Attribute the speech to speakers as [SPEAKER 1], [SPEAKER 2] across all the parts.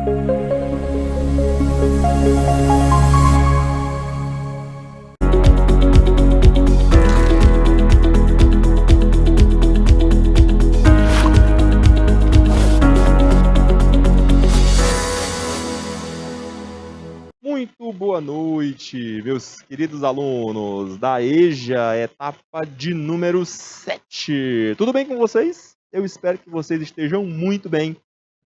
[SPEAKER 1] Muito boa noite, meus queridos alunos da EJA, etapa de número 7. Tudo bem com vocês? Eu espero que vocês estejam muito bem.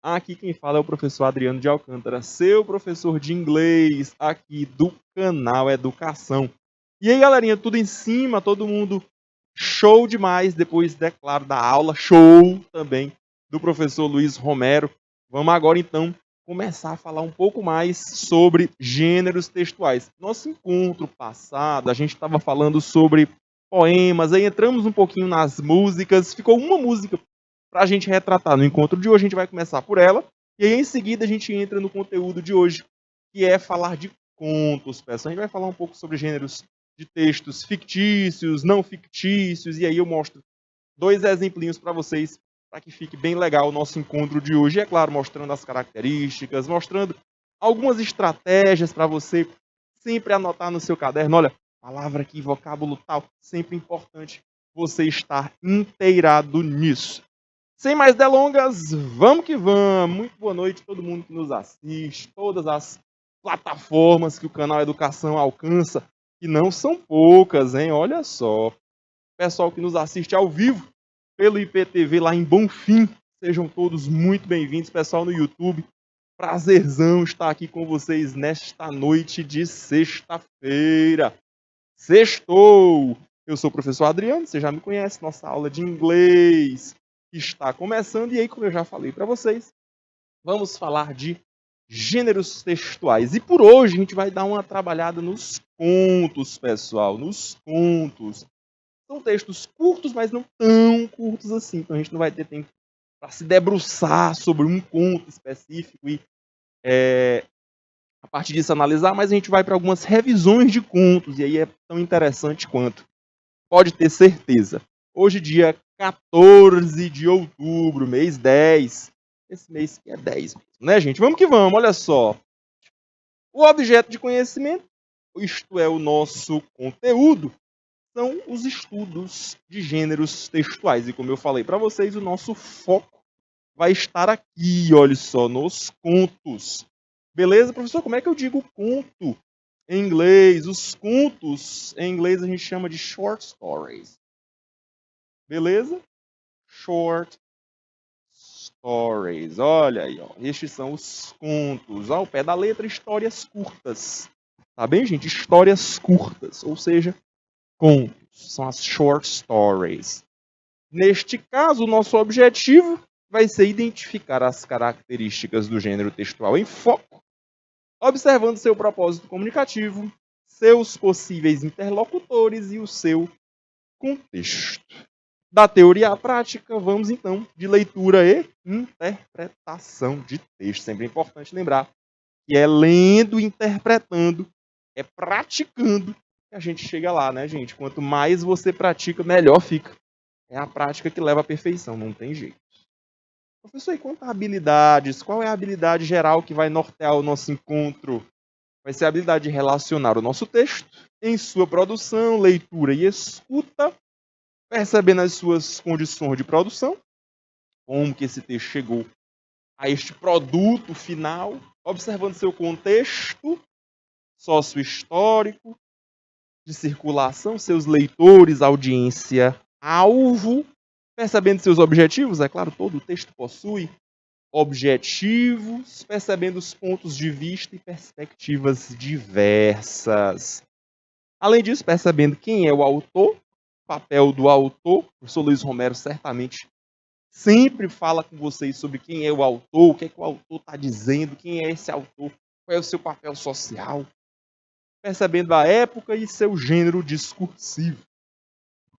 [SPEAKER 1] Aqui quem fala é o professor Adriano de Alcântara, seu professor de inglês aqui do canal Educação. E aí, galerinha, tudo em cima? Todo mundo show demais? Depois, é claro, da aula, show também do professor Luiz Romero. Vamos agora, então, começar a falar um pouco mais sobre gêneros textuais. Nosso encontro passado, a gente estava falando sobre poemas, aí entramos um pouquinho nas músicas, ficou uma música para a gente retratar. No encontro de hoje, a gente vai começar por ela, e aí em seguida a gente entra no conteúdo de hoje, que é falar de contos, pessoal. A gente vai falar um pouco sobre gêneros de textos fictícios, não fictícios, e aí eu mostro 2 exemplinhos para vocês, para que fique bem legal o nosso encontro de hoje. E é claro, mostrando as características, mostrando algumas estratégias para você sempre anotar no seu caderno. Olha, palavra aqui, vocábulo tal, sempre importante você estar inteirado nisso. Sem mais delongas, vamos que vamos. Muito boa noite a todo mundo que nos assiste, todas as plataformas que o canal Educação alcança, que não são poucas, hein? Olha só. Pessoal que nos assiste ao vivo pelo IPTV lá em Bonfim, sejam todos muito bem-vindos. Pessoal no YouTube, prazerzão estar aqui com vocês nesta noite de sexta-feira. Sextou! Eu sou o professor Adriano, você já me conhece, nossa aula de inglês está começando. E aí, como eu já falei para vocês, vamos falar de gêneros textuais. E por hoje a gente vai dar uma trabalhada nos contos, pessoal, nos contos. São textos curtos, mas não tão curtos assim. Então a gente não vai ter tempo para se debruçar sobre um conto específico e, a partir disso, analisar, mas a gente vai para algumas revisões de contos, e aí é tão interessante quanto. Pode ter certeza. Hoje, dia 14 de outubro, mês 10. Esse mês que é 10 mesmo, né, gente? Vamos que vamos, olha só. O objeto de conhecimento, isto é, o nosso conteúdo, são os estudos de gêneros textuais. E como eu falei para vocês, o nosso foco vai estar aqui, olha só, nos contos. Beleza, professor? Como é que eu digo conto em inglês? Os contos, em inglês, a gente chama de short stories. Beleza? Short stories. Olha aí, ó. Estes são os contos. Ao pé da letra, histórias curtas. Tá bem, gente? Histórias curtas, ou seja, contos. São as short stories. Neste caso, o nosso objetivo vai ser identificar as características do gênero textual em foco, observando seu propósito comunicativo, seus possíveis interlocutores e o seu contexto. Da teoria à prática, vamos então de leitura e interpretação de texto. Sempre é importante lembrar que é lendo, interpretando, é praticando que a gente chega lá, né, gente? Quanto mais você pratica, melhor fica. É a prática que leva à perfeição, não tem jeito. Professor, e quanto a habilidades? Qual é a habilidade geral que vai nortear o nosso encontro? Vai ser a habilidade de relacionar o nosso texto em sua produção, leitura e escuta, percebendo as suas condições de produção, como que esse texto chegou a este produto final, observando seu contexto sócio-histórico, de circulação, seus leitores, audiência, alvo, percebendo seus objetivos, é claro, todo o texto possui objetivos, percebendo os pontos de vista e perspectivas diversas. Além disso, percebendo quem é o autor, papel do autor. O professor Luiz Romero certamente sempre fala com vocês sobre quem é o autor, o que é que o autor está dizendo, quem é esse autor, qual é o seu papel social. Percebendo a época e seu gênero discursivo,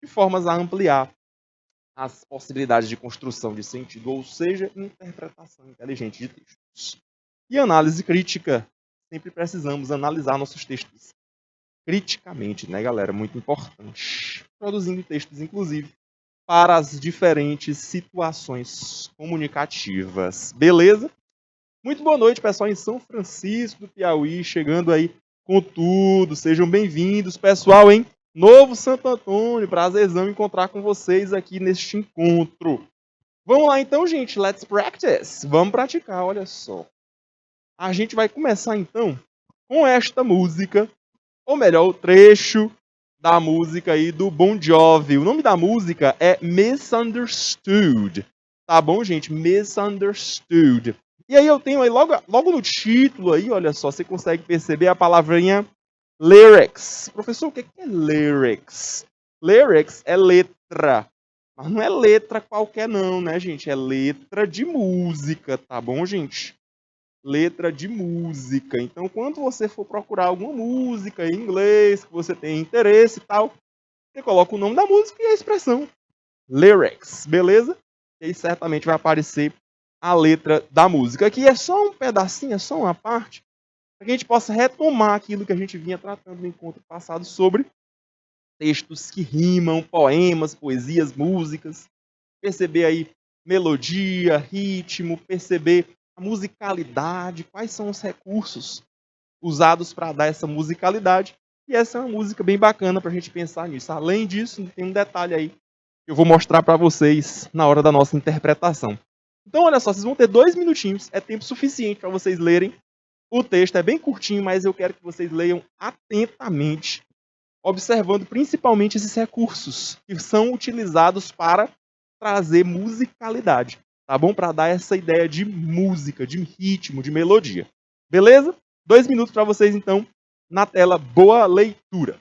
[SPEAKER 1] de formas a ampliar as possibilidades de construção de sentido, ou seja, interpretação inteligente de textos. E análise crítica. Sempre precisamos analisar nossos textos criticamente, né, galera? Muito importante. Produzindo textos, inclusive, para as diferentes situações comunicativas. Beleza? Muito boa noite, pessoal, em São Francisco do Piauí, chegando aí com tudo. Sejam bem-vindos, pessoal, em Novo Santo Antônio. Prazerzão encontrar com vocês aqui neste encontro. Vamos lá então, gente. Let's practice. Vamos praticar, olha só. A gente vai começar então com esta música, ou melhor, o trecho da música aí do Bon Jovi. O nome da música é Misunderstood. Tá bom, gente? Misunderstood. E aí eu tenho aí logo no título aí, olha só, você consegue perceber a palavrinha lyrics. Professor, o que é lyrics? Lyrics é letra. Mas não é letra qualquer não, né, gente? É letra de música, tá bom, gente? Letra de música. Então, quando você for procurar alguma música em inglês que você tem interesse e tal, você coloca o nome da música e a expressão lyrics, beleza? E aí certamente vai aparecer a letra da música. Aqui é só um pedacinho, é só uma parte, para que a gente possa retomar aquilo que a gente vinha tratando no encontro passado sobre textos que rimam, poemas, poesias, músicas, perceber aí melodia, ritmo, perceber a musicalidade, quais são os recursos usados para dar essa musicalidade. E essa é uma música bem bacana para a gente pensar nisso. Além disso, tem um detalhe aí que eu vou mostrar para vocês na hora da nossa interpretação. Então, olha só, vocês vão ter 2 minutinhos, é tempo suficiente para vocês lerem. O texto é bem curtinho, mas eu quero que vocês leiam atentamente, observando principalmente esses recursos que são utilizados para trazer musicalidade, tá bom? Para dar essa ideia de música, de ritmo, de melodia. Beleza? 2 minutos para vocês, então, na tela. Boa leitura!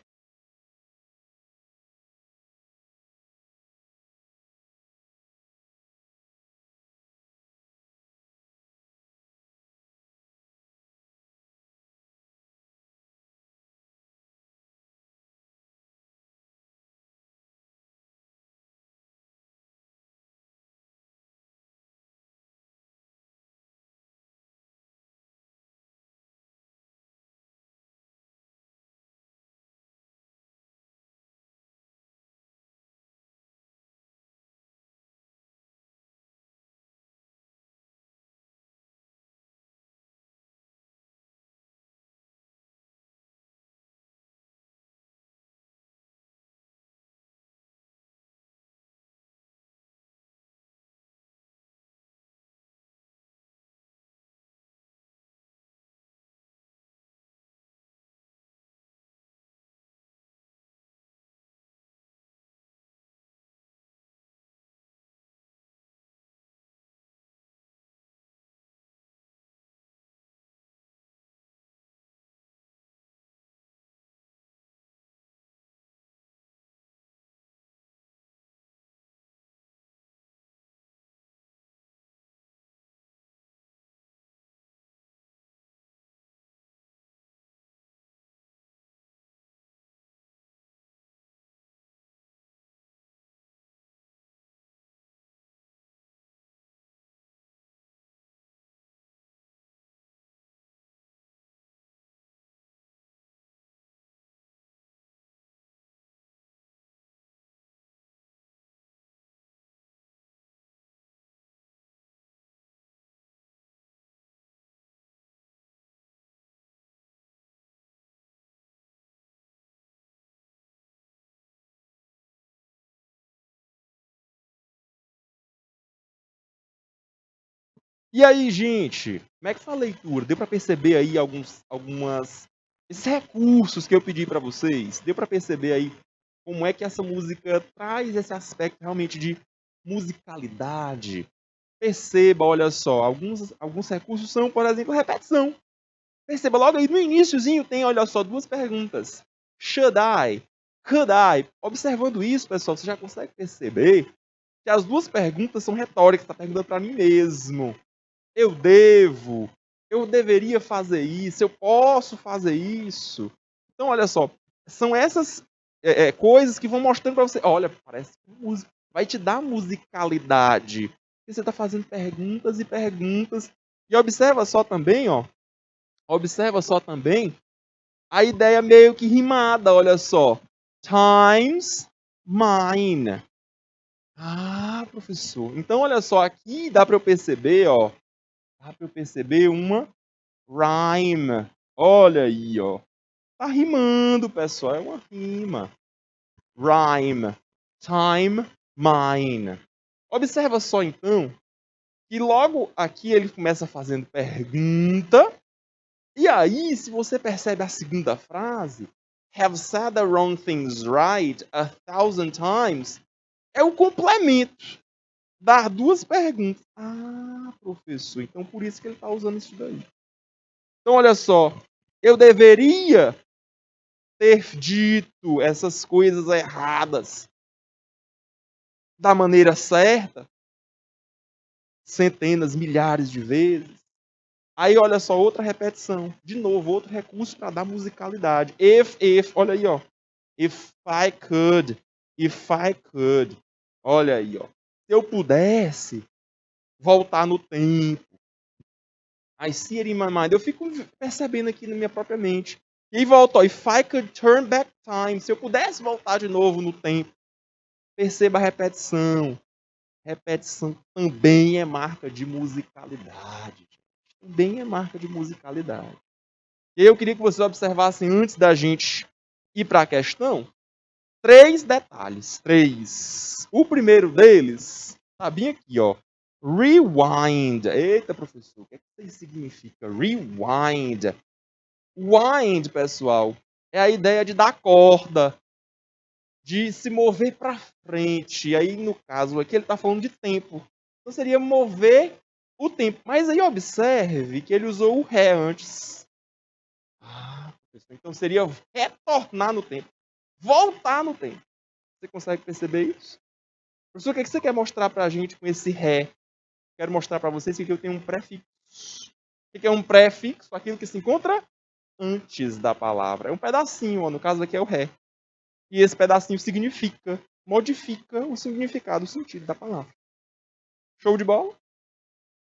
[SPEAKER 1] E aí, gente, como é que foi a leitura? Deu para perceber aí esses recursos que eu pedi para vocês? Deu para perceber aí como é que essa música traz esse aspecto realmente de musicalidade? Perceba, olha só, alguns recursos são, por exemplo, repetição. Perceba, logo aí no iniciozinho tem, olha só, 2 perguntas. Should I? Could I? Observando isso, pessoal, você já consegue perceber que as 2 perguntas são retóricas, está perguntando para mim mesmo. Eu devo? Eu deveria fazer isso? Eu posso fazer isso? Então, olha só, são essas coisas que vão mostrando para você. Olha, parece música. Vai te dar musicalidade. E você está fazendo perguntas e perguntas. E observa só também, ó. Observa só também a ideia meio que rimada, olha só. Times mine. Ah, professor. Então, olha só, aqui dá para eu perceber, ó. Dá para eu perceber uma rhyme. Olha aí, ó. Tá rimando, pessoal. É uma rima. Rhyme. Time, mine. Observa só, então, que logo aqui ele começa fazendo pergunta. E aí, se você percebe a segunda frase, have said the wrong things right 1,000 times, é o complemento das duas perguntas. Ah, professor, então por isso que ele está usando isso daí. Então, olha só, eu deveria ter dito essas coisas erradas da maneira certa, centenas, milhares de vezes. Aí, olha só, outra repetição. De novo, outro recurso para dar musicalidade. If, olha aí, ó. If I could, if I could. Olha aí, ó. Se eu pudesse voltar no tempo. I see it in my mind. Eu fico percebendo aqui na minha própria mente. E aí volta, ó. If I could turn back time. Se eu pudesse voltar de novo no tempo. Perceba a repetição. Repetição também é marca de musicalidade. Também é marca de musicalidade. E eu queria que vocês observassem, antes da gente ir para a questão, 3 detalhes. 3. O primeiro deles está bem aqui, ó. Rewind. Eita, professor, o que isso significa? Rewind. Wind, pessoal, é a ideia de dar corda, de se mover para frente. E aí, no caso aqui, ele está falando de tempo. Então, seria mover o tempo. Mas aí, observe que ele usou o ré antes. Então, seria retornar no tempo. Voltar no tempo. Você consegue perceber isso? Professor, o que você quer mostrar para a gente com esse ré? Quero mostrar para vocês que aqui eu tenho um prefixo. O que é um prefixo? Aquilo que se encontra antes da palavra. É um pedacinho, ó, no caso aqui é o ré. E esse pedacinho significa, modifica o significado, o sentido da palavra. Show de bola?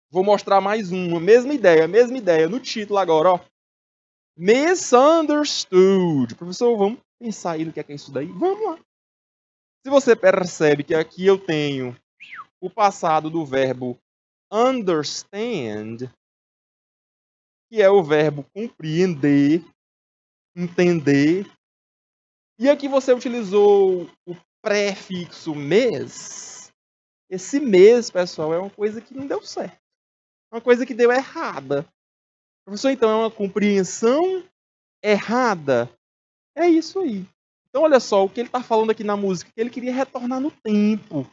[SPEAKER 1] Vou mostrar mais uma. Mesma ideia. No título agora, ó. Misunderstood. Professor, vamos pensar aí no que é isso daí? Vamos lá. Se você percebe que aqui eu tenho o passado do verbo understand, que é o verbo compreender, entender. E aqui você utilizou o prefixo mês. Esse mês, pessoal, é uma coisa que não deu certo. Uma coisa que deu errada. Professor, então é uma compreensão errada? É isso aí. Então, olha só, o que ele está falando aqui na música, que ele queria retornar no tempo.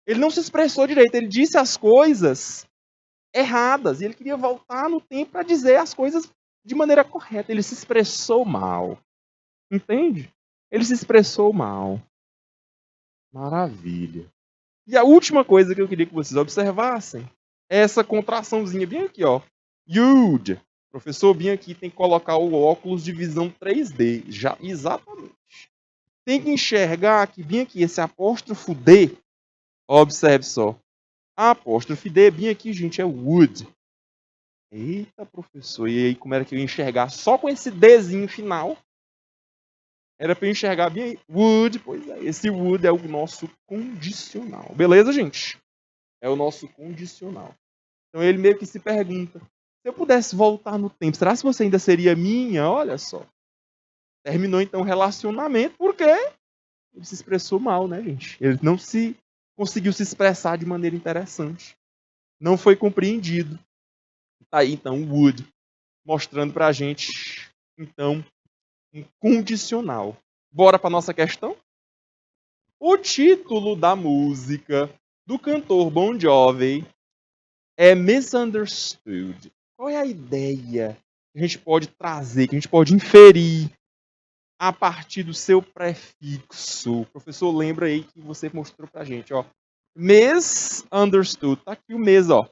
[SPEAKER 1] Ele não se expressou direito, ele disse as coisas erradas. E ele queria voltar no tempo para dizer as coisas de maneira correta. Ele se expressou mal. Entende? Ele se expressou mal. Maravilha. E a última coisa que eu queria que vocês observassem é essa contraçãozinha bem aqui, ó. You'd. O professor bem aqui tem que colocar o óculos de visão 3D. Já, exatamente. Tem que enxergar que bem aqui esse apóstrofo D. Observe só. A apóstrofe D bem aqui, gente, é would. Eita, professor. E aí, como era que eu ia enxergar só com esse Dzinho final? Era para eu enxergar bem aí. Would, pois é. Esse would é o nosso condicional. Beleza, gente? É o nosso condicional. Então ele meio que se pergunta: se eu pudesse voltar no tempo, será que você ainda seria minha? Olha só. Terminou então o relacionamento porque ele se expressou mal, né, gente? Ele não conseguiu se expressar de maneira interessante. Não foi compreendido. Tá aí então o would mostrando pra gente então um condicional. Bora para nossa questão? O título da música do cantor Bon Jovi é Misunderstood. Qual é a ideia que a gente pode trazer, que a gente pode inferir a partir do seu prefixo? O professor lembra aí que você mostrou pra gente, ó. Misunderstood. Tá aqui o mes, ó.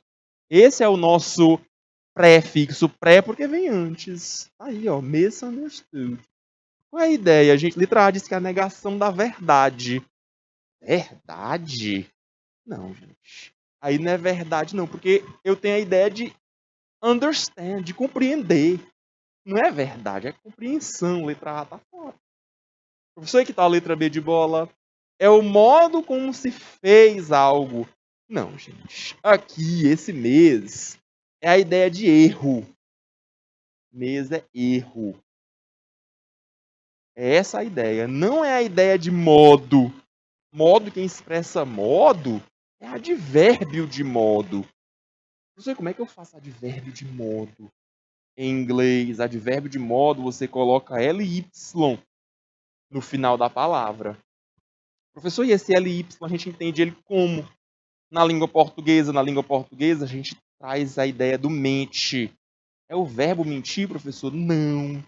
[SPEAKER 1] Esse é o nosso prefixo, pré porque vem antes. Tá aí, ó, misunderstood. Qual é a ideia? A gente, letra A diz que é a negação da verdade. Verdade? Não, gente. Aí não é verdade, não, porque eu tenho a ideia de understand, de compreender. Não é verdade, é compreensão. Letra A tá fora. Professor, que tá a letra B de bola? É o modo como se fez algo. Não, gente. Aqui, esse mês, é a ideia de erro. Mesa é erro. É essa a ideia. Não é a ideia de modo. Modo, quem expressa modo, é advérbio de modo. Não sei como é que eu faço advérbio de modo. Em inglês, advérbio de modo, você coloca ly no final da palavra. Professor, e esse ly, a gente entende ele como? Na língua portuguesa, a gente traz a ideia do mente. É o verbo mentir, professor? Não.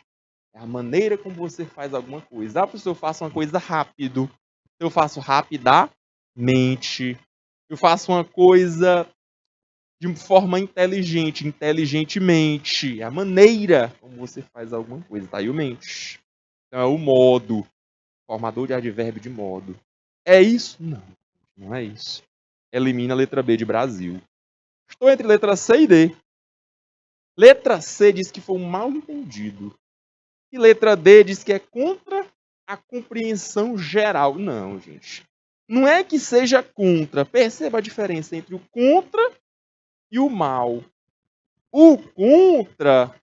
[SPEAKER 1] É a maneira como você faz alguma coisa. Ah, professor, eu faço uma coisa rápido. Eu faço rapidamente. Eu faço uma coisa de forma inteligente, inteligentemente. É a maneira como você faz alguma coisa. Tá aí o mente. Então é o modo. Formador de advérbio de modo. É isso? Não. Não é isso. Elimina a letra B de Brasil. Estou entre letra C e D. Letra C diz que foi um mal entendido. E letra D diz que é contra a compreensão geral. Não, gente. Não é que seja contra. Perceba a diferença entre o contra e o mal. O contra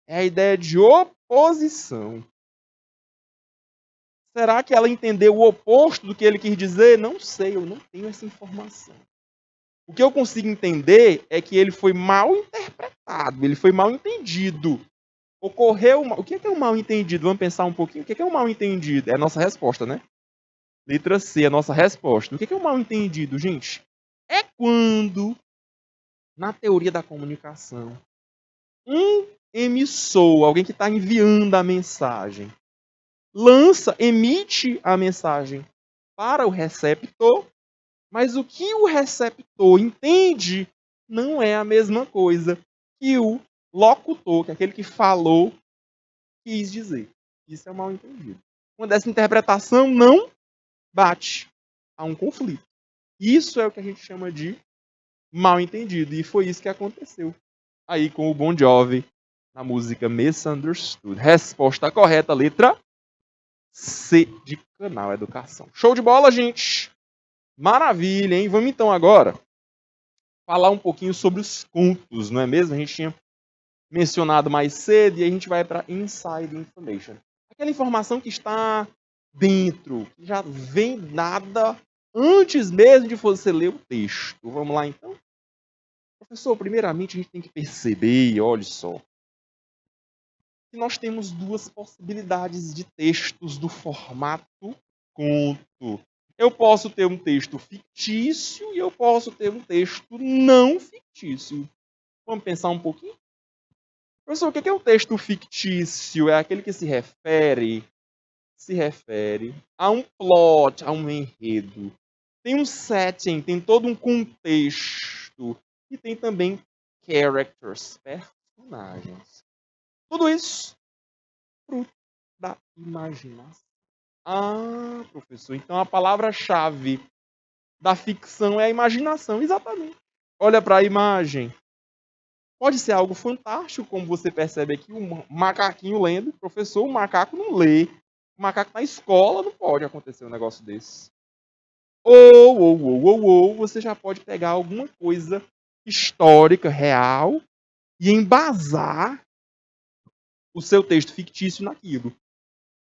[SPEAKER 1] é a ideia de oposição. Será que ela entendeu o oposto do que ele quis dizer? Não sei, eu não tenho essa informação. O que eu consigo entender é que ele foi mal interpretado, ele foi mal entendido. Ocorreu. O que é um mal entendido? Vamos pensar um pouquinho. O que é um mal entendido? É a nossa resposta, né? Letra C, a nossa resposta. O que é um mal entendido, gente? É quando, na teoria da comunicação, um emissor, alguém que está enviando a mensagem, emite a mensagem para o receptor, mas o que o receptor entende não é a mesma coisa que o locutor, que é aquele que falou, quis dizer. Isso é um mal entendido. Quando essa interpretação não bate, há um conflito. Isso é o que a gente chama de mal entendido. E foi isso que aconteceu aí com o Bon Jovi na música Misunderstood. Resposta correta, letra C de Canal Educação. Show de bola, gente! Maravilha, hein? Vamos então agora falar um pouquinho sobre os contos, não é mesmo? A gente tinha mencionado mais cedo e a gente vai para Inside Information. Aquela informação que está dentro, que já vem dada antes mesmo de você ler o texto. Vamos lá então? Professor, primeiramente a gente tem que perceber, olha só, que nós temos duas possibilidades de textos do formato conto. Eu posso ter um texto fictício e eu posso ter um texto não fictício. Vamos pensar um pouquinho? Professor, o que é um texto fictício? É aquele que se refere a um plot, a um enredo. Tem um setting, tem todo um contexto. E tem também characters, personagens. Tudo isso fruto da imaginação. Ah, professor, então a palavra-chave da ficção é a imaginação, exatamente. Olha para a imagem. Pode ser algo fantástico, como você percebe aqui, um macaquinho lendo. Professor, o macaco não lê. O macaco na escola, não pode acontecer um negócio desse. Ou, você já pode pegar alguma coisa histórica, real, e embasar o seu texto fictício naquilo.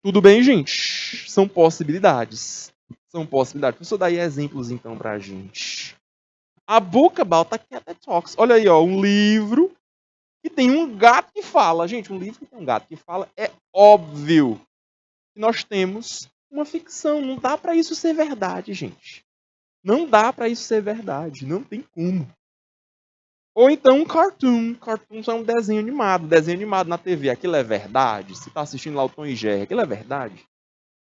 [SPEAKER 1] Tudo bem, gente? São possibilidades. São possibilidades. Professor, dá aí exemplos então pra gente. A Book About a Cat That Talks. Olha aí, ó, um livro que tem um gato que fala. Gente, um livro que tem um gato que fala é óbvio que nós temos uma ficção. Não dá pra isso ser verdade, gente. Não dá pra isso ser verdade. Não tem como. Ou então um cartoon. Cartoon é um desenho animado. Desenho animado na TV. Aquilo é verdade? Você tá assistindo lá o Tom e Jerry. Aquilo é verdade?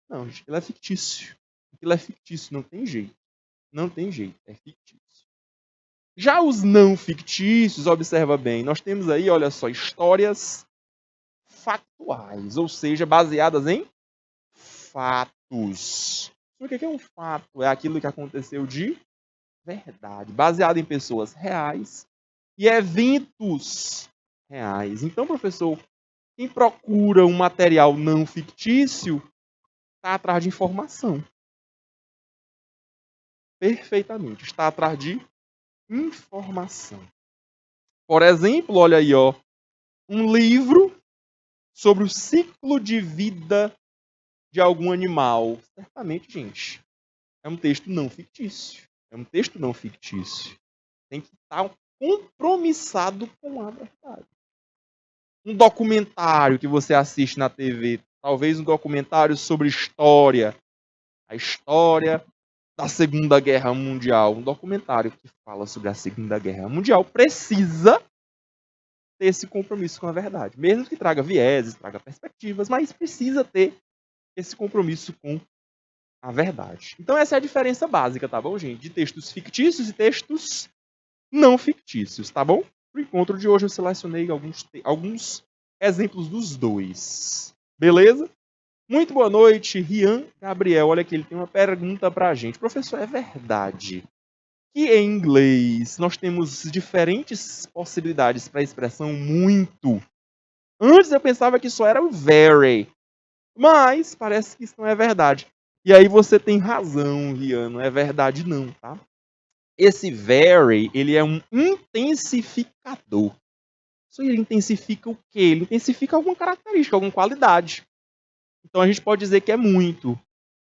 [SPEAKER 1] Não, gente. Aquilo é fictício. Aquilo é fictício. Não tem jeito. Não tem jeito. É fictício. Já os não fictícios, observa bem. Nós temos aí, olha só, histórias factuais. Ou seja, baseadas em fatos. O que é um fato? É aquilo que aconteceu de verdade. Baseado em pessoas reais e eventos reais. Então, professor, quem procura um material não fictício está atrás de informação. Perfeitamente. Está atrás de informação. Por exemplo, olha aí, ó, um livro sobre o ciclo de vida de algum animal. Certamente, gente, é um texto não fictício. É um texto não fictício. Tem que estar compromissado com a verdade. Um documentário que você assiste na TV, talvez um documentário sobre história, a história da Segunda Guerra Mundial, um documentário que fala sobre a Segunda Guerra Mundial, precisa ter esse compromisso com a verdade. Mesmo que traga vieses, traga perspectivas, mas precisa ter esse compromisso com a verdade. Então essa é a diferença básica, tá bom, gente? De textos fictícios e textos não fictícios, tá bom? Para o encontro de hoje eu selecionei alguns exemplos dos dois. Beleza? Muito boa noite, Rian Gabriel. Olha aqui, ele tem uma pergunta para a gente. Professor, é verdade que em inglês nós temos diferentes possibilidades para a expressão muito? Antes eu pensava que só era o very, mas parece que isso não é verdade. E aí você tem razão, Rian, não é verdade não, tá? Esse very, ele é um intensificador. Isso ele intensifica o quê? Ele intensifica alguma característica, alguma qualidade. Então a gente pode dizer que é muito.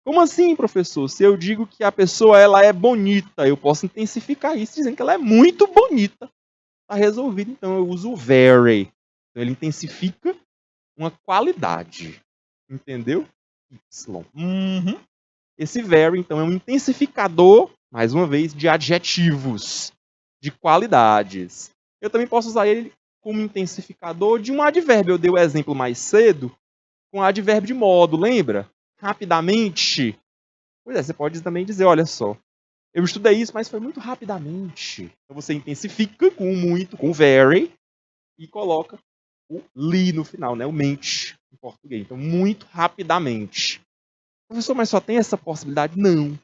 [SPEAKER 1] Como assim, professor? Se eu digo que a pessoa ela é bonita, eu posso intensificar isso dizendo que ela é muito bonita. Está resolvido, então eu uso o very. Então, ele intensifica uma qualidade. Entendeu? Y. Esse very, então, é um intensificador, mais uma vez, de adjetivos, de qualidades. Eu também posso usar ele como intensificador de um advérbio. Eu dei o exemplo mais cedo com o advérbio de modo, lembra? Rapidamente. Pois é, você pode também dizer, olha só, eu estudei isso, mas foi muito rapidamente. Então você intensifica com o muito, com o very, e coloca o li no final, né? O mente em português. Então, muito rapidamente. Professor, mas só tem essa possibilidade? Não.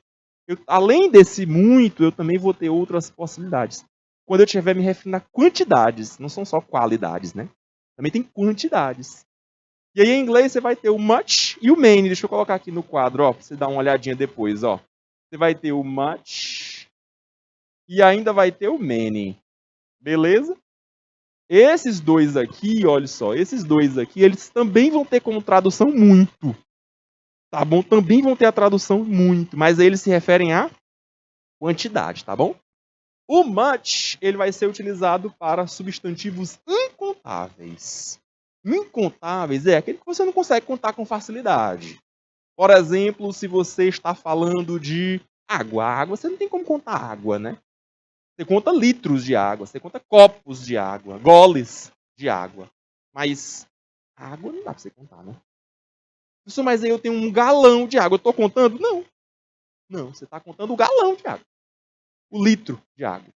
[SPEAKER 1] Além desse muito, eu também vou ter outras possibilidades. Quando eu estiver me referindo a quantidades, não são só qualidades, né? Também tem quantidades. E aí, em inglês, você vai ter o much e o many. Deixa eu colocar aqui no quadro, ó, pra você dar uma olhadinha depois, ó. Você vai ter o much e ainda vai ter o many. Beleza? Esses dois aqui, olha só, esses dois aqui, eles também vão ter como tradução muito. Tá bom? Também vão ter a tradução muito, mas aí eles se referem a quantidade, tá bom? O much, ele vai ser utilizado para substantivos incontáveis. Incontáveis é aquele que você não consegue contar com facilidade. Por exemplo, se você está falando de água. Água, você não tem como contar água, né? Você conta litros de água, você conta copos de água, goles de água. Mas água não dá para você contar, né? Professor, mas aí eu tenho um galão de água. Eu estou contando? Não. Não, você está contando o galão de água. O litro de água.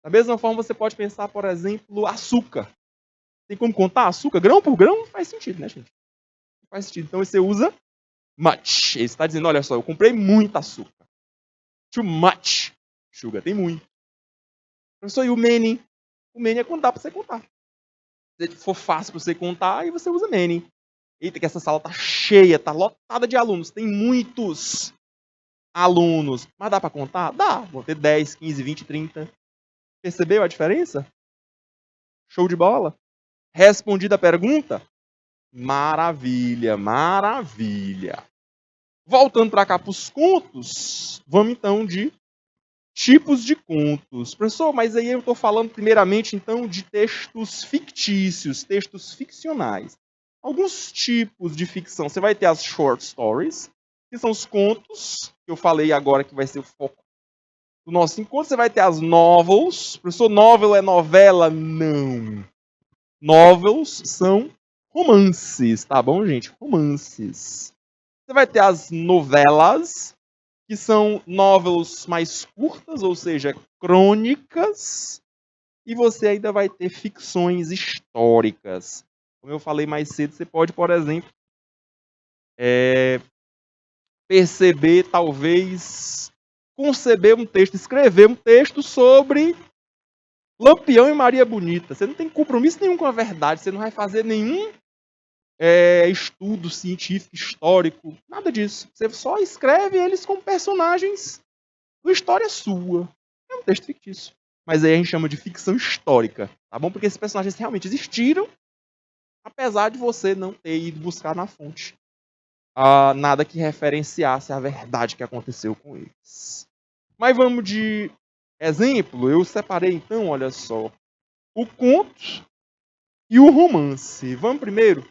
[SPEAKER 1] Da mesma forma, você pode pensar, por exemplo, açúcar. Tem como contar açúcar? Grão por grão? Não faz sentido, né, gente? Não faz sentido. Então você usa much. Ele está dizendo, olha só, eu comprei muito açúcar. Too much sugar. Tem muito. Professor, e o many? O many é quando dá para você contar. Se for fácil para você contar, aí você usa many. Eita, que essa sala tá cheia, tá lotada de alunos. Tem muitos alunos. Mas dá para contar? Dá. Vão ter 10, 15, 20, 30. Percebeu a diferença? Show de bola? Respondida a pergunta? Maravilha, maravilha. Voltando para cá para os contos, vamos então de tipos de contos. Professor, mas aí eu estou falando primeiramente então de textos fictícios, textos ficcionais. Alguns tipos de ficção. Você vai ter as short stories, que são os contos, que eu falei agora que vai ser o foco do nosso encontro. Você vai ter as novels. Professor, novel é novela? Não. Novels são romances, tá bom, gente? Romances. Você vai ter as novelas, que são novels mais curtas, ou seja, crônicas. E você ainda vai ter ficções históricas. Como eu falei mais cedo, você pode, por exemplo, perceber, talvez, conceber um texto, escrever um texto sobre Lampião e Maria Bonita. Você não tem compromisso nenhum com a verdade, você não vai fazer nenhum estudo científico, histórico, nada disso. Você só escreve eles como personagens uma história sua. É um texto fictício. Mas aí a gente chama de ficção histórica, tá bom? Porque esses personagens realmente existiram, apesar de você não ter ido buscar na fonte nada que referenciasse a verdade que aconteceu com eles. Mas vamos de exemplo. Eu separei então, olha só, o conto e o romance. Vamos primeiro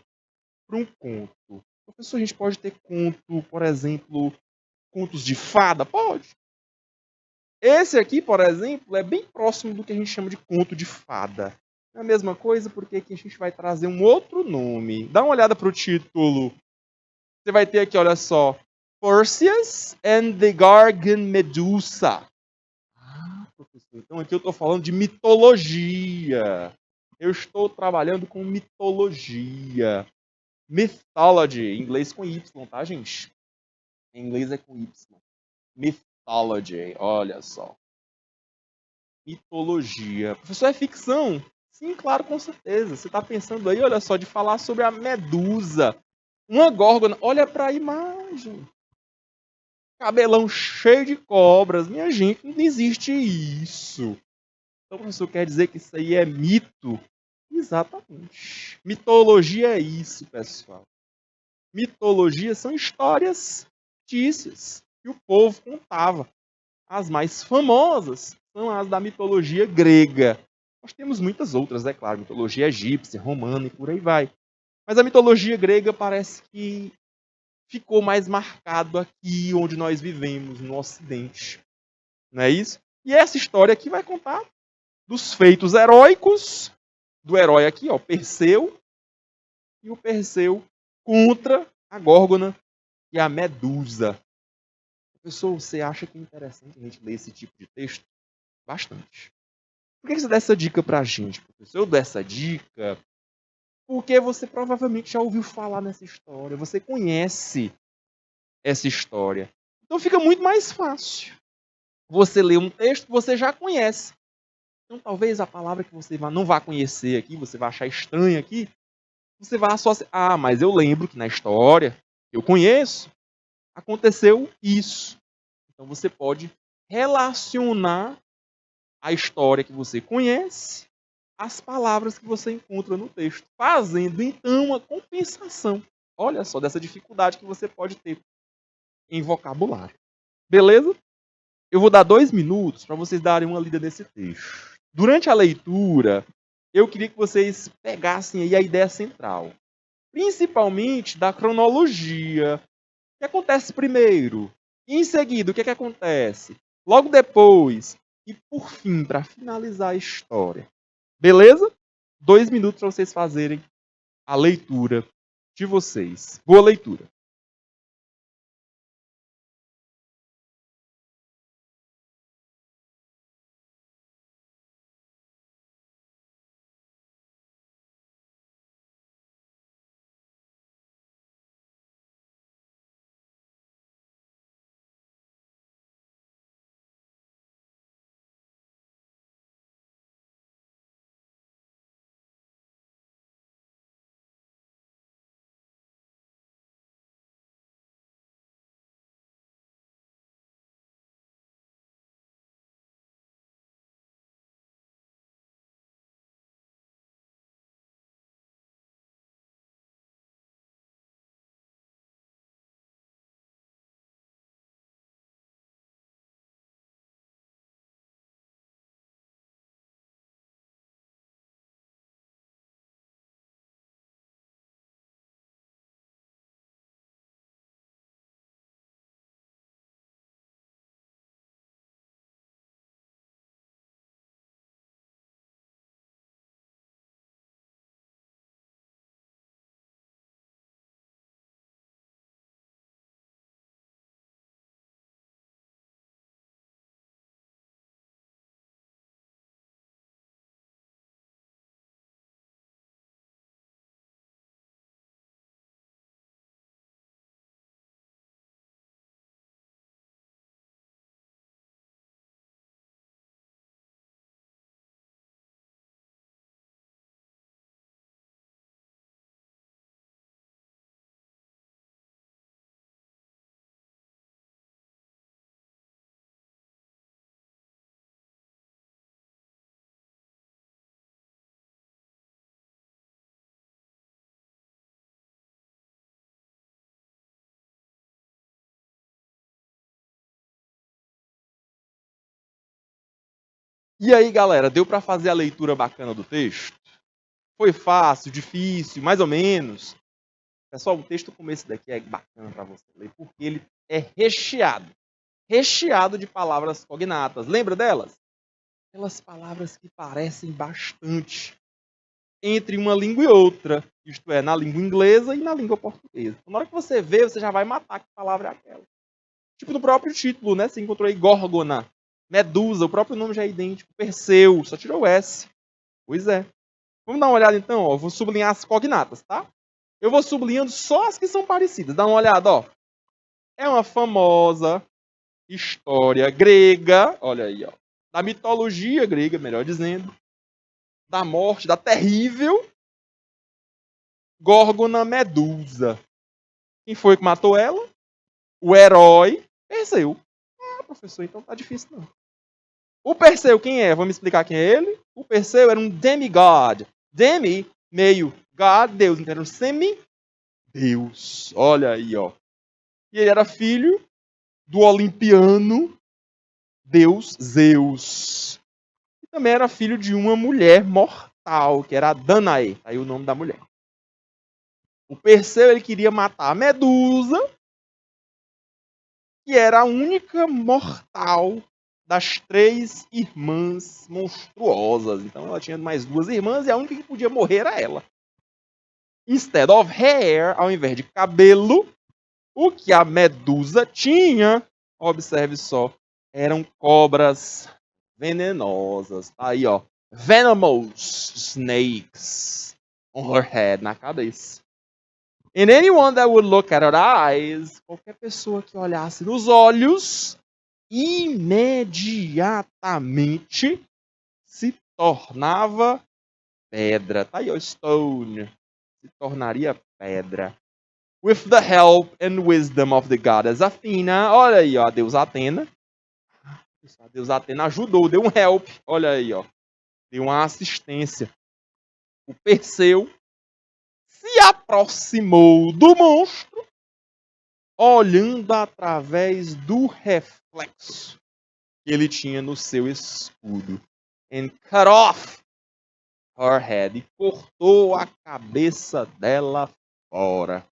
[SPEAKER 1] para um conto. Professor, a gente pode ter conto, por exemplo, contos de fada? Pode. Esse aqui, por exemplo, é bem próximo do que a gente chama de conto de fada. É a mesma coisa, porque aqui a gente vai trazer um outro nome. Dá uma olhada para o título. Você vai ter aqui, olha só, Perseus and the Gorgon Medusa. Ah, professor, então aqui eu estou falando de mitologia. Eu estou trabalhando com mitologia. Mythology, em inglês com Y, tá, gente? Em inglês é com Y. Mythology, olha só. Mitologia. Professor, é ficção? Sim, claro, com certeza. Você está pensando aí, olha só, de falar sobre a Medusa. Uma górgona. Olha para a imagem. Cabelão cheio de cobras. Minha gente, não existe isso. Então, professor, quer dizer que isso aí é mito? Exatamente. Mitologia é isso, pessoal. Mitologia são histórias fictícias que o povo contava. As mais famosas são as da mitologia grega. Nós temos muitas outras, é claro, mitologia egípcia, romana e por aí vai. Mas a mitologia grega parece que ficou mais marcado aqui onde nós vivemos, no Ocidente. Não é isso? E essa história aqui vai contar dos feitos heróicos do herói aqui, ó, Perseu, e o Perseu contra a Górgona e a Medusa. Professor, você acha que é interessante a gente ler esse tipo de texto? Bastante. Por que você dá essa dica pra gente, professor? Eu dou essa dica porque você provavelmente já ouviu falar nessa história, você conhece essa história. Então fica muito mais fácil. Você lê um texto que você já conhece. Então talvez a palavra que você não vá conhecer aqui, você vai achar estranha aqui, você vai associar. Ah, mas eu lembro que na história que eu conheço, aconteceu isso. Então você pode relacionar a história que você conhece às palavras que você encontra no texto, fazendo então uma compensação. Olha só dessa dificuldade que você pode ter em vocabulário. Beleza? Eu vou dar 2 minutos para vocês darem uma lida nesse texto. Durante a leitura, eu queria que vocês pegassem aí a ideia central, principalmente da cronologia. O que acontece primeiro? E em seguida, o que acontece? Logo depois. E por fim, para finalizar a história. Beleza? 2 minutos para vocês fazerem a leitura de vocês. Boa leitura. E aí, galera, deu para fazer a leitura bacana do texto? Foi fácil, difícil, mais ou menos? Pessoal, o texto como esse daqui é bacana para você ler, porque ele é recheado de palavras cognatas. Lembra delas? Aquelas palavras que parecem bastante entre uma língua e outra, isto é, na língua inglesa e na língua portuguesa. Então, na hora que você vê, você já vai matar que palavra é aquela. Tipo no próprio título, né? Você encontrou aí Górgona, Medusa, o próprio nome já é idêntico, Perseu, só tirou o S. Pois é. Vamos dar uma olhada então, ó. Eu vou sublinhar as cognatas, tá? Eu vou sublinhando só as que são parecidas. Dá uma olhada, ó. É uma famosa história grega, olha aí, ó. Da mitologia grega, melhor dizendo. Da morte, da terrível Górgona Medusa. Quem foi que matou ela? O herói Perseu. Ah, professor, então tá difícil não. O Perseu quem é? Vamos explicar quem é ele? O Perseu era um demigod. Demi, meio, God, Deus. Então era um semi-deus. Olha aí, ó. E ele era filho do olimpiano deus Zeus. E também era filho de uma mulher mortal, que era a Danae. Tá aí o nome da mulher. O Perseu ele queria matar a Medusa, que era a única mortal das 3 irmãs monstruosas. Então ela tinha mais 2 irmãs e a única que podia morrer era ela. Instead of hair, ao invés de cabelo, o que a Medusa tinha, observe só, eram cobras venenosas. Tá aí, ó. Venomous snakes on her head, na cabeça. And anyone that would look at her eyes, qualquer pessoa que olhasse nos olhos, imediatamente se tornava pedra. Tá aí, ó, stone. Se tornaria pedra. With the help and wisdom of the goddess Athena. Olha aí, ó, a deusa Atena. A deusa Atena ajudou, deu um help. Olha aí, ó. Deu uma assistência. O Perseu se aproximou do monstro, olhando através do reflexo que ele tinha no seu escudo. And cut off her head. E cortou a cabeça dela fora.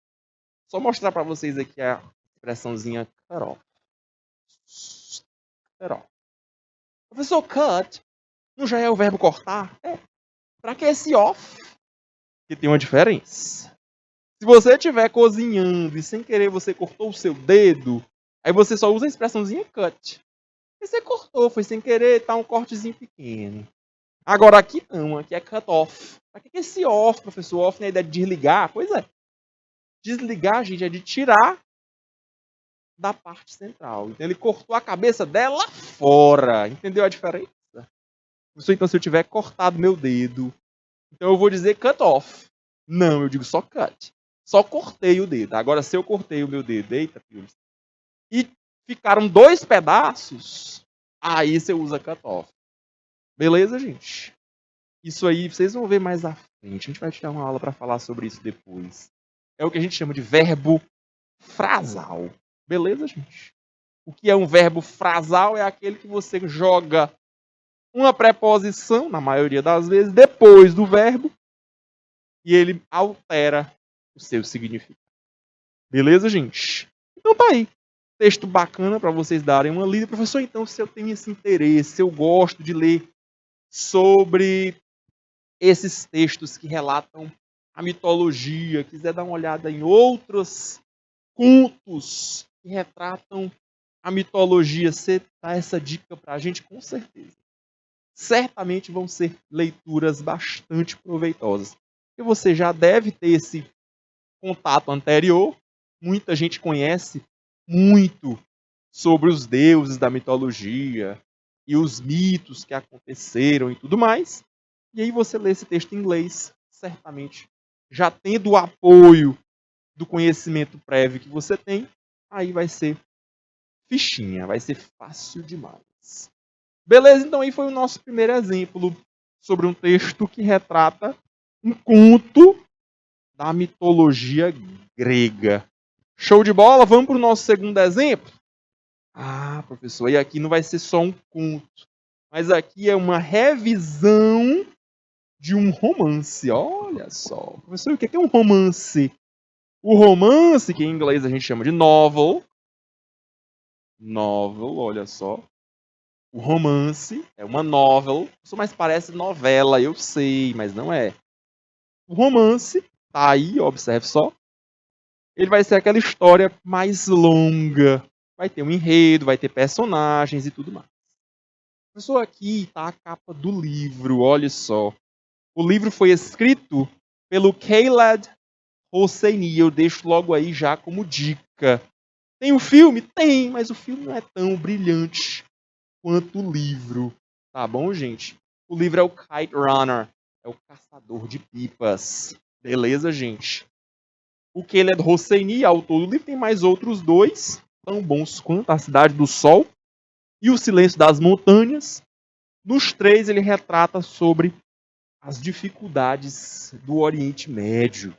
[SPEAKER 1] Só mostrar para vocês aqui a expressãozinha cut off. Cut off. Professor, cut não já é o verbo cortar? É. Para que esse off? Que tem uma diferença. Se você estiver cozinhando e sem querer você cortou o seu dedo, aí você só usa a expressãozinha cut. E você cortou, foi sem querer, tá um cortezinho pequeno. Agora aqui não, aqui é cut off. Pra que esse off, professor? Off não é a ideia de desligar? Pois é. Desligar, gente, é de tirar da parte central. Então ele cortou a cabeça dela fora. Entendeu a diferença? Professor, então se eu tiver cortado meu dedo, então eu vou dizer cut off. Não, eu digo só cut. Só cortei o dedo. Agora se eu cortei o meu dedo, eita, filho, e ficaram 2 pedaços, aí você usa cut off. Beleza, gente? Isso aí vocês vão ver mais à frente. A gente vai tirar uma aula para falar sobre isso depois. É o que a gente chama de verbo frasal. Beleza, gente? O que é um verbo frasal é aquele que você joga uma preposição, na maioria das vezes, depois do verbo, e ele altera o seu significado. Beleza, gente? Então tá aí. Texto bacana para vocês darem uma lida. Professor, então, se eu tenho esse interesse, se eu gosto de ler sobre esses textos que relatam a mitologia, quiser dar uma olhada em outros contos que retratam a mitologia, você dá essa dica para a gente, com certeza. Certamente vão ser leituras bastante proveitosas. E você já deve ter esse contato anterior. Muita gente conhece muito sobre os deuses da mitologia e os mitos que aconteceram e tudo mais. E aí você lê esse texto em inglês, certamente já tendo o apoio do conhecimento prévio que você tem, aí vai ser fichinha, vai ser fácil demais. Beleza? Então aí foi o nosso primeiro exemplo sobre um texto que retrata um conto da mitologia grega. Show de bola? Vamos para o nosso segundo exemplo? Ah, professor, e aqui não vai ser só um conto, Mas aqui é uma revisão de um romance. Olha só. Professor, o que é um romance? O romance, que em inglês a gente chama de novel. Novel, olha só. O romance é uma novel. Isso mais parece novela, eu sei, mas não é. O romance, tá aí, observe só. Ele vai ser aquela história mais longa. Vai ter um enredo, vai ter personagens e tudo mais. Professor, aqui está a capa do livro, olha só. O livro foi escrito pelo Khaled Hosseini. Eu deixo logo aí já como dica. Tem o filme? Tem, mas o filme não é tão brilhante quanto o livro. Tá bom, gente? O livro é o Kite Runner. É o Caçador de Pipas. Beleza, gente? O Khaled Hosseini, autor do livro, tem mais outros dois, tão bons quanto A Cidade do Sol e O Silêncio das Montanhas. Nos três, ele retrata sobre as dificuldades do Oriente Médio,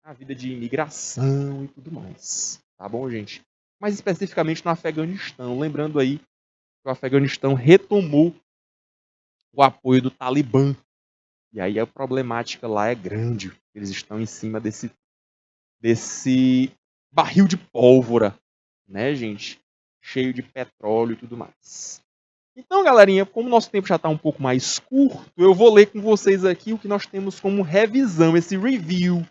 [SPEAKER 1] a vida de imigração e tudo mais. Tá bom, gente? Mais especificamente no Afeganistão. Lembrando aí que o Afeganistão retomou o apoio do Talibã. E aí a problemática lá é grande. Eles estão em cima desse barril de pólvora, né, gente? Cheio de petróleo e tudo mais. Então, galerinha, como o nosso tempo já está um pouco mais curto, eu vou ler com vocês aqui o que nós temos como revisão, esse review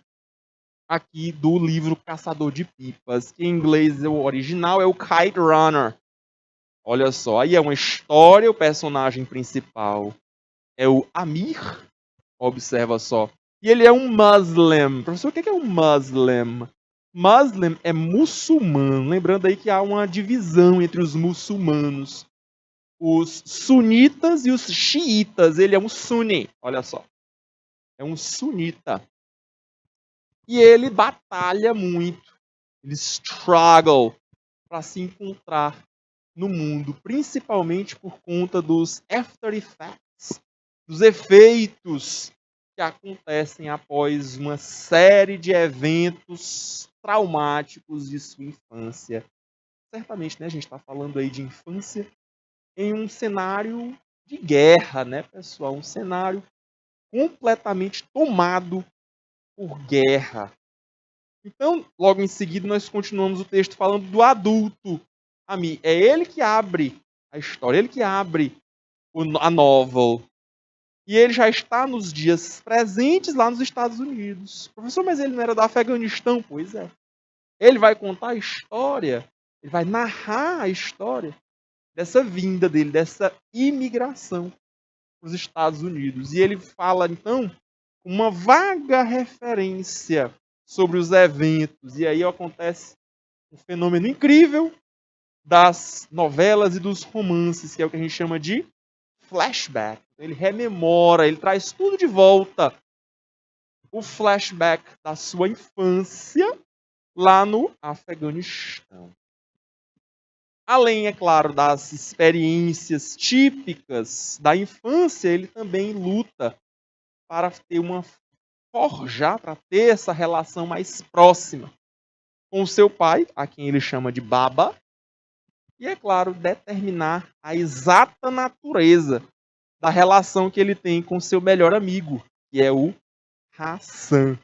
[SPEAKER 1] aqui do livro Caçador de Pipas, que em inglês o original é o Kite Runner. Olha só, aí é uma história, o personagem principal é o Amir, observa só. E ele é um Muslim. Professor, o que é um Muslim? Muslim é muçulmano. Lembrando aí que há uma divisão entre os muçulmanos. Os sunitas e os xiitas. Ele é um sunni, olha só. É um sunita. E ele batalha muito. Ele struggle para se encontrar no mundo, principalmente por conta dos after effects, dos efeitos que acontecem após uma série de eventos traumáticos de sua infância. Certamente, né, a gente está falando aí de infância em um cenário de guerra, né, pessoal? Um cenário completamente tomado por guerra. Então, logo em seguida, nós continuamos o texto falando do adulto. É ele que abre a história, ele que abre a novel. E ele já está nos dias presentes lá nos Estados Unidos. Professor, mas ele não era do Afeganistão? Pois é. Ele vai contar a história, ele vai narrar a história dessa vinda dele, dessa imigração para os Estados Unidos. E ele fala, então, uma vaga referência sobre os eventos. E aí acontece um fenômeno incrível das novelas e dos romances, que é o que a gente chama de flashback. Ele rememora, ele traz tudo de volta. O flashback da sua infância lá no Afeganistão. Além, é claro, das experiências típicas da infância, ele também luta para ter para ter essa relação mais próxima com o seu pai, a quem ele chama de Baba, e, é claro, determinar a exata natureza da relação que ele tem com seu melhor amigo, que é o Hassan.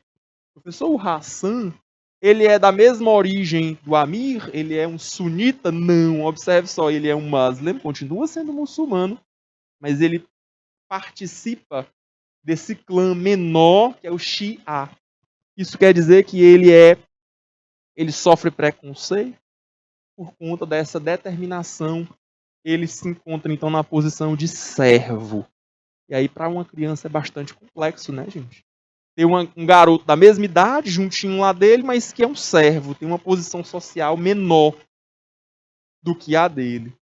[SPEAKER 1] Professor, o Hassan, ele é da mesma origem do Amir? Ele é um sunita? Não, observe só, ele é um muslim, continua sendo muçulmano, mas ele participa desse clã menor, que é o Shia. Isso quer dizer que ele sofre preconceito por conta dessa determinação. Ele se encontra, então, na posição de servo. E aí, para uma criança, é bastante complexo, né, gente? Tem um garoto da mesma idade, juntinho lá dele, mas que é um servo, tem uma posição social menor do que a dele.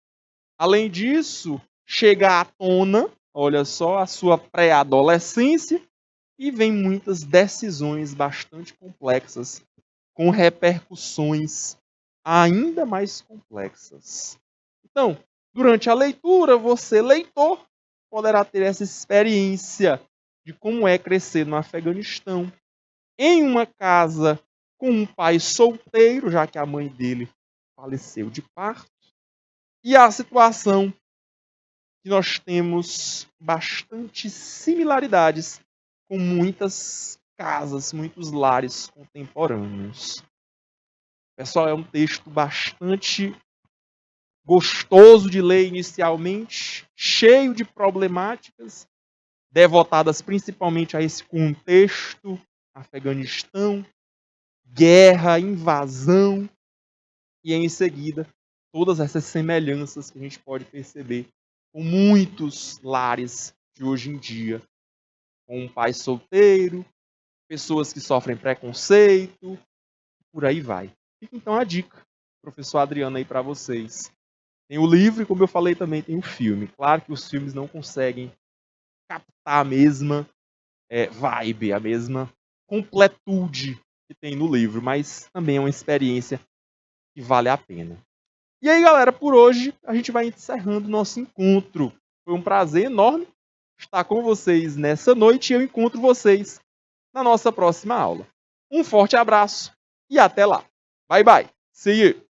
[SPEAKER 1] Além disso, chega à tona, olha só, a sua pré-adolescência, e vem muitas decisões bastante complexas, com repercussões ainda mais complexas. Então, durante a leitura, você, leitor, poderá ter essa experiência de como é crescer no Afeganistão, em uma casa com um pai solteiro, já que a mãe dele faleceu de parto, e a situação que nós temos bastante similaridades com muitas casas, muitos lares contemporâneos. Pessoal, é um texto bastante gostoso de ler inicialmente, cheio de problemáticas, devotadas principalmente a esse contexto, Afeganistão, guerra, invasão, e em seguida todas essas semelhanças que a gente pode perceber com muitos lares de hoje em dia, com um pai solteiro, pessoas que sofrem preconceito, por aí vai. Fica então a dica, professor Adriano, aí para vocês. Tem o livro e, como eu falei, também tem o filme. Claro que os filmes não conseguem captar a mesma vibe, a mesma completude que tem no livro, mas também é uma experiência que vale a pena. E aí, galera, por hoje a gente vai encerrando o nosso encontro. Foi um prazer enorme estar com vocês nessa noite e eu encontro vocês na nossa próxima aula. Um forte abraço e até lá. Bye, bye. See you.